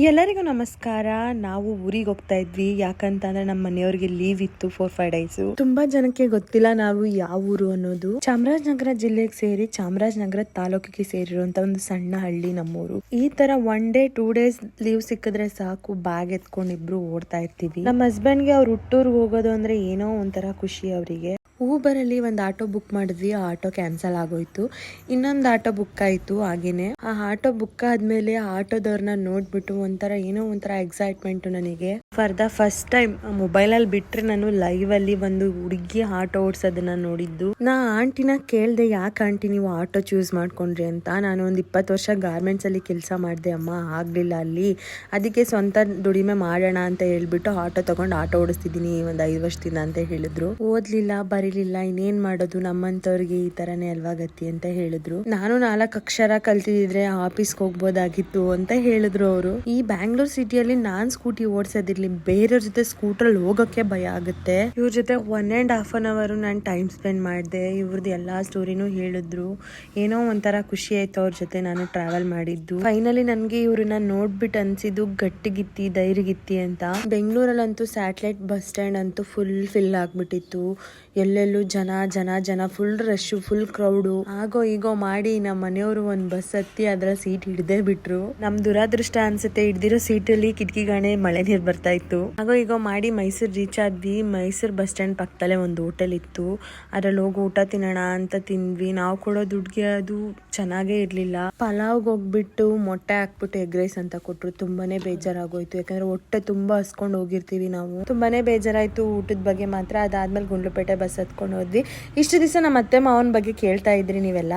ಎಲ್ಲರಿಗೂ ನಮಸ್ಕಾರ. ನಾವು ಊರಿಗೆ ಹೋಗ್ತಾ ಇದ್ವಿ. ಯಾಕಂತಂದ್ರೆ ನಮ್ಮ ಮನೆಯವ್ರಿಗೆ ಲೀವ್ ಇತ್ತು 4-5 ಡೇಸ್. ತುಂಬಾ ಜನಕ್ಕೆ ಗೊತ್ತಿಲ್ಲ ನಾವು ಯಾವ ಊರು ಅನ್ನೋದು. ಚಾಮರಾಜನಗರ ಜಿಲ್ಲೆಗೆ ಸೇರಿ ಚಾಮರಾಜನಗರ ತಾಲೂಕಿಗೆ ಸೇರಿರುವಂತ ಒಂದು ಸಣ್ಣ ಹಳ್ಳಿ ನಮ್ಮೂರು. ಈ ತರ 1 ಡೇ 2 ಡೇಸ್ ಲೀವ್ ಸಿಕ್ಕಿದ್ರೆ ಸಾಕು, ಬ್ಯಾಗ್ ಎತ್ಕೊಂಡು ಇಬ್ರು ಓಡ್ತಾ ಇರ್ತೀವಿ. ನಮ್ಮ ಹಸ್ಬೆಂಡ್ಗೆ ಅವ್ರು ಹುಟ್ಟೂರ್ಗೆ ಹೋಗೋದು ಅಂದ್ರೆ ಏನೋ ಒಂಥರ ಖುಷಿ ಅವರಿಗೆ. ಊಬರ್ ಅಲ್ಲಿ ಒಂದು ಆಟೋ ಬುಕ್ ಮಾಡಿದ್ವಿ. ಆ ಆಟೋ ಕ್ಯಾನ್ಸಲ್ ಆಗೋಯ್ತು. ಇನ್ನೊಂದು ಆಟೋ ಬುಕ್ ಆಯ್ತು. ಹಾಗೇನೆ ಆ ಆಟೋ ಬುಕ್ ಆದ್ಮೇಲೆ ಆಟೋದವ್ರನ್ನ ನೋಡ್ಬಿಟ್ಟು ಏನೋ ಒಂಥರ ಎಕ್ಸೈಟ್ಮೆಂಟ್ ನನಗೆ. For the first time mobile ಅಲ್ಲಿ ಬಿಟ್ರೆ ನಾನು ಲೈವ್ ಅಲ್ಲಿ ಒಂದು ಹುಡುಗಿ ಆಟೋ ಓಡಿಸೋದನ್ನ ನೋಡಿದ್ದು. ನಾ ಆಂಟಿನ ಕೇಳ್ದೆ, ಯಾಕೆ ಆಂಟಿ ನೀವು ಆಟೋ ಚೂಸ್ ಮಾಡ್ಕೊಂಡ್ರಿ ಅಂತ. ನಾನು ಒಂದು 20 ವರ್ಷ ಗಾರ್ಮೆಂಟ್ಸ್ ಅಲ್ಲಿ ಕೆಲಸ ಮಾಡಿದೆ ಅಮ್ಮ, ಆಗ್ಲಿಲ್ಲ ಅಲ್ಲಿ, ಅದಕ್ಕೆ ಸ್ವಂತ ದುಡಿಮೆ ಮಾಡೋಣ ಅಂತ ಹೇಳ್ಬಿಟ್ಟು ಆಟೋ ತಗೊಂಡು ಆಟೋ ಓಡಿಸ್ತಿದ್ದೀನಿ ಒಂದು 5 ವರ್ಷದಿಂದ ಅಂತ ಹೇಳಿದ್ರು. ಓದ್ಲಿಲ್ಲ ಬರೀಲಿಲ್ಲ, ಇನ್ನೇನ್ ಮಾಡೋದು, ನಮ್ಮಂತವ್ರಿಗೆ ಈ ತರನೇ ಅಲ್ವಾ ಗತಿ ಅಂತ ಹೇಳಿದ್ರು. ನಾನು 4 ಅಕ್ಷರ ಕಲ್ತಿದ್ರೆ ಆಫೀಸ್ಗೆ ಹೋಗ್ಬೋದಾಗಿತ್ತು ಅಂತ ಹೇಳಿದ್ರು ಅವರು. ಈ ಬ್ಯಾಂಗ್ಳೂರ್ ಸಿಟಿಯಲ್ಲಿ ನಾನ್ ಸ್ಕೂಟಿ ಓಡಿಸೋದಿರ್ಲಿ, ಬೇರೆಯವ್ರ ಜೊತೆ ಸ್ಕೂಟರ್ ಹೋಗಕ್ಕೆ ಭಯ ಆಗುತ್ತೆ. ಇವ್ರ ಜೊತೆ 1.5 hour ನಾನು ಟೈಮ್ ಸ್ಪೆಂಡ್ ಮಾಡಿದೆ. ಇವ್ರದ್ದು ಎಲ್ಲಾ ಸ್ಟೋರಿನೂ ಹೇಳಿದ್ರು. ಏನೋ ಒಂಥರ ಖುಷಿ ಆಯ್ತು ಅವ್ರ ಜೊತೆ ನಾನು ಟ್ರಾವೆಲ್ ಮಾಡಿದ್ದು. ಫೈನಲಿ ನನ್ಗೆ ಇವ್ರನ್ನ ನೋಡ್ಬಿಟ್ಟು ಅನ್ಸಿದ್ದು ಗಟ್ಟಿಗಿತ್ತಿ ಧೈರ್ಯಗಿತ್ತಿ ಅಂತ. ಬೆಂಗಳೂರಲ್ಲಂತೂ ಸ್ಯಾಟಲೈಟ್ ಬಸ್ ಸ್ಟ್ಯಾಂಡ್ ಅಂತೂ ಫಿಲ್ ಆಗ್ಬಿಟ್ಟಿತ್ತು. ಎಲ್ಲೆಲ್ಲೂ ಜನ ಫುಲ್ ರಶ್, ಫುಲ್ ಕ್ರೌಡು. ಆಗೋ ಈಗೋ ಮಾಡಿ ನಮ್ಮ ಮನೆಯವರು ಒಂದ್ ಬಸ್ ಹತ್ತಿ ಅದ್ರ ಸೀಟ್ ಹಿಡ್ದೇ ಬಿಟ್ರು. ನಮ್ ದುರಾದೃಷ್ಟ ಅನ್ಸುತ್ತೆ, ಹಿಡ್ದಿರೋ ಸೀಟಲ್ಲಿ ಕಿಟಕಿಗಾಣೆ ಮಳೆ ನೀರ್ ಬರ್ತಾ ಇತ್ತು. ಆಗೋ ಈಗೋ ಮಾಡಿ ಮೈಸೂರು ರೀಚ್ ಆದ್ವಿ. ಮೈಸೂರು ಬಸ್ ಸ್ಟ್ಯಾಂಡ್ ಪಕ್ಕದಲ್ಲೇ ಒಂದು ಹೋಟೆಲ್ ಇತ್ತು. ಅದ್ರಲ್ಲಿ ಹೋಗಿ ಊಟ ತಿನ್ನೋಣ ಅಂತ ತಿಂದ್ವಿ. ನಾವು ಕೊಡೋ ದುಡ್ಗೆ ಅದು ಚೆನ್ನಾಗೇ ಇರ್ಲಿಲ್ಲ. ಪಲಾವ್ಗೆ ಹೋಗ್ಬಿಟ್ಟು ಮೊಟ್ಟೆ ಹಾಕ್ಬಿಟ್ಟು ಎಗ್ ರೈಸ್ ಅಂತ ಕೊಟ್ರು. ತುಂಬಾನೇ ಬೇಜಾರಾಗೋಯ್ತು, ಯಾಕಂದ್ರೆ ಹೊಟ್ಟೆ ತುಂಬಾ ಹಸ್ಕೊಂಡು ಹೋಗಿರ್ತೀವಿ ನಾವು. ತುಂಬಾನೇ ಬೇಜಾರಾಯ್ತು ಊಟದ ಬಗ್ಗೆ ಮಾತ್ರ. ಅದಾದ್ಮೇಲೆ ಗುಂಡ್ಲುಪೇಟೆ ಬಸ್ ಹತ್ಕೊಂಡು ಹೋದ್ವಿ. ಇಷ್ಟು ದಿವಸ ನಮ್ಮ ಅತ್ತೆ ಮಾವನ ಬಗ್ಗೆ ಕೇಳ್ತಾ ಇದ್ರಿ ನೀವೆಲ್ಲ.